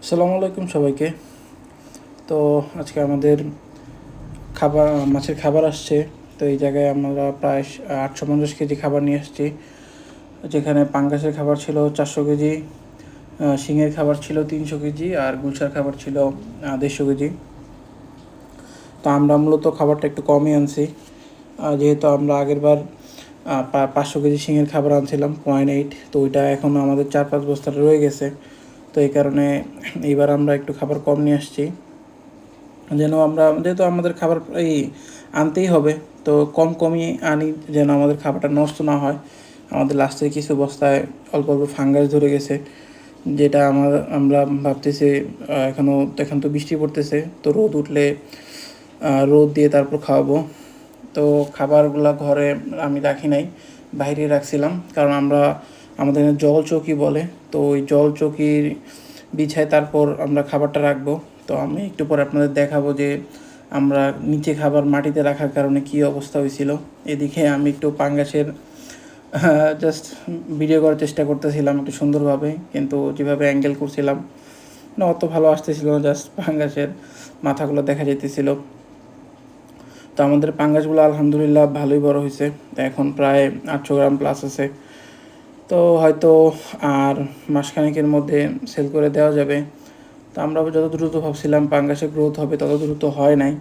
আসসালামু আলাইকুম সবাইকে। তো আজকে আমাদের মাছের খাবার আসছে। তো এই জায়গায় আমরা প্রায় 850 কেজি খাবার নিয়ে আসছি, যেখানে পাঙ্গাসের খাবার ছিল 400 কেজি, শিঙের খাবার ছিল 300 কেজি, আর গুলশার খাবার ছিল 150 কেজি। তো আমরা মূলত খাবারটা একটু কমই আনছি, যেহেতু আমরা আগেরবার 500 কেজি শিঙের খাবার আনছিলাম 0.8, তো ওইটা এখন আমাদের 4-5 বস্তা রয়ে গেছে। তো এই কারণে এইবার আমরা একটু খাবার কম নিয়ে আসছি, যেহেতু আমাদের খাবার এই আনতেই হবে, তো কমই আনি যেন আমাদের খাবারটা নষ্ট না হয়। আমাদের লাস্টের কিছু বস্তায় অল্প অল্প ফাঙ্গাস ধরে গেছে, যেটা আমরা ভাবতেছি এখন তো বৃষ্টি পড়তেছে, তো রোদ উঠলে রোদ দিয়ে তারপর খাওয়াবো। তো খাবারগুলো ঘরে আমি রাখি নাই, বাইরে রাখছিলাম, কারণ আমাদের জল চৌকি বলে, তো ওই জল চৌকির বিছায় তারপর আমরা খাবারটা রাখবো। তো আমি একটু পরে আপনাদের দেখাবো যে আমরা নিচে খাবার মাটিতে রাখার কারণে কী অবস্থা হয়েছিল। এদিকে আমি একটু পাঙ্গাসের জাস্ট ভিডিও করার চেষ্টা করতেছিলাম একটু সুন্দরভাবে, কিন্তু যেভাবে অ্যাঙ্গেল করছিলাম না অত ভালো আসতেছিল না, জাস্ট পাঙ্গাসের মাথাগুলো দেখা যেতেছিল। তো আমাদের পাঙ্গাসগুলো আলহামদুলিল্লাহ ভালোই বড় হয়েছে, এখন প্রায় 800 গ্রাম প্লাস আছে। তো হয়তো আর মাসখানেকের মধ্যে সেল করে দেওয়া যাবে। তো আমরা যত দ্রুত ভাবছিলাম পাঙ্গাসের গ্রোথ হবে তত দ্রুত হয় নাই।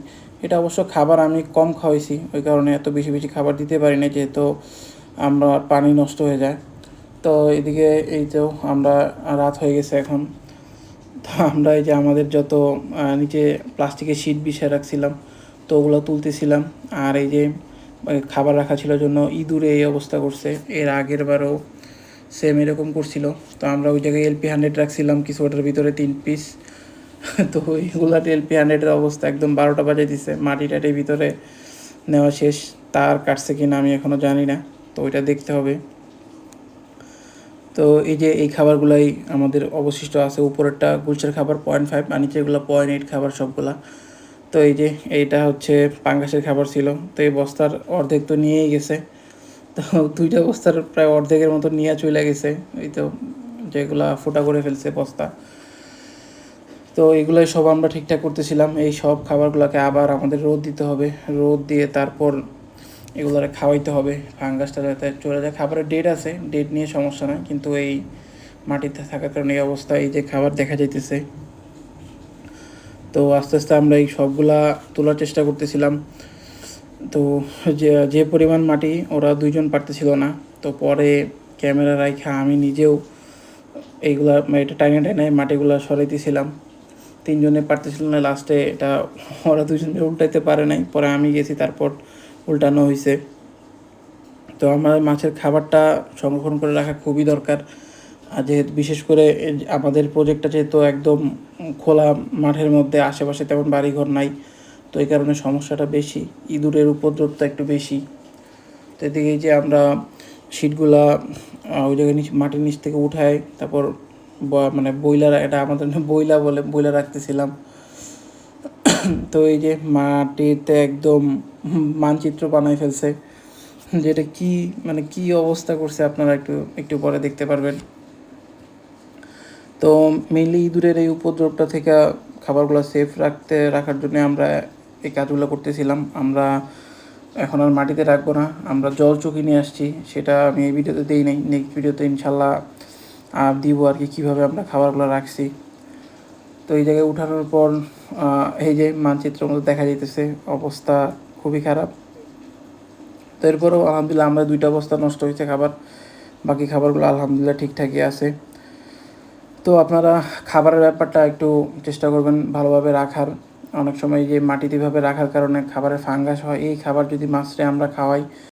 এটা অবশ্য খাবার আমি কম খাওয়াইছি, ওই কারণে এত বেশি বেশি খাবার দিতে পারি না, যেহেতু আমরা পানি নষ্ট হয়ে যায়। তো এদিকে এই তো আমরা রাত হয়ে গেছে এখন। তো আমরা এই যে আমাদের যত নিচে প্লাস্টিকের শিট বিছিয়ে রাখছিলাম, তো ওগুলো তুলতেছিলাম। আর এই যে খাবার রাখা ছিল জন্য ইঁদুরে এই অবস্থা করছে, এর আগের বারও সেম এরকম করছিল। তো আমরা ওই জায়গায় LP100 রাখছিলাম কিছু ওটার ভিতরে 3 পিস। তো ওইগুলাতে LP100-এর অবস্থা একদম 12টা বাজে দিছে, মাটি টাটির ভিতরে নেওয়া শেষ। তার কাটছে কিনা আমি এখনও জানি না, তো ওইটা দেখতে হবে। তো এই যে এই খাবারগুলাই আমাদের অবশিষ্ট আছে, উপরেরটা গুলশার খাবার 0.5 আর নিচেরগুলো 0.8 খাবার সবগুলা। তো এই যে এইটা হচ্ছে পাঙ্গাসের খাবার ছিল, তো এই বস্তার অর্ধেক তো নিয়েই গেছে। তো 2টা বস্তার প্রায় অর্ধেকের মতো নিয়ে চলে গেছে, এই তো যেগুলা ফোটা করে ফেলছে বস্তা। তো এগুলোই সব আমরা ঠিকঠাক করতেছিলাম। এই সব খাবারগুলোকে আবার আমাদের রোদ দিতে হবে, রোদ দিয়ে তারপর এগুলোরে খাওয়াইতে হবে, ফাঙ্গাসটা যাতে চলে যায়। খাবারের ডেট আছে, ডেট নিয়ে সমস্যা নয়, কিন্তু এই মাটিতে থাকার কারণে এই অবস্থা, এই যে খাবার দেখা যাইতেছে। তো আস্তে আস্তে আমরা এই সবগুলা তোলার চেষ্টা করতেছিলাম। তো যে পরিমাণ মাটি ওরা দুইজন পারতেছিল না, তো পরে ক্যামেরা রাখা আমি নিজেও এইগুলা এটা টাইনে মাটিগুলো সরাইতেছিলাম। তিনজনে পারতেছিল না, লাস্টে এটা ওরা দুজনে উল্টাইতে পারে নাই, পরে আমি গেছি, তারপর উল্টানো হয়েছে। তো আমার মাছের খাবারটা সংরক্ষণ করে রাখা খুবই দরকার, আর যেহেতু বিশেষ করে আমাদের প্রজেক্টটা যেহেতু একদম খোলা মাঠের মধ্যে, আশেপাশে তেমন বাড়িঘর নাই, তো এই কারণে সমস্যাটা বেশি, ইঁদুরের উপদ্রবটা একটু বেশি। তো এদিকে যে আমরা শিটগুলা ওই জায়গায় মাটির নিচ থেকে উঠাই, তারপর মানে বইলার, এটা আমাদের বইলা বলে, বইলা রাখতেছিলাম। তো এই যে মাটিতে একদম মানচিত্র বানাই ফেলছে, যেটা কি মানে কি অবস্থা করছে আপনারা একটু একটু পরে দেখতে পারবেন। তো মেইনলি ইঁদুরের এই উপদ্রবটা থেকে খাবারগুলো সেফ রাখার জন্য আমরা এই কাজগুলো করতেছিলাম। আমরা এখন আর মাটিতে রাখবো না, আমরা জল চৌকি নিয়ে আসছি, সেটা আমি এই ভিডিওতে দিই নাই, নেক্সট ভিডিওতে ইনশাল্লাহ দিব আর কি, কীভাবে আমরা খাবারগুলো রাখছি। তো এই জায়গায় উঠানোর পর এই যে মানচিত্রের মধ্যে দেখা যাইতেছে অবস্থা খুবই খারাপ। তো এরপরেও আলহামদুলিল্লাহ আমরা 2টা বস্তা নষ্ট হয়েছে খাবার, বাকি খাবারগুলো আলহামদুলিল্লাহ ঠিকঠাকই আছে। তো আপনারা খাবারের ব্যাপারটা একটু চেষ্টা করবেন ভালোভাবে রাখার। অনেক সময় যে মাটিতে ভাবে রাখার কারণে খাবারের ফাঙ্গাস হয়, এই খাবার যদি মাছরে আমরা খাওয়াই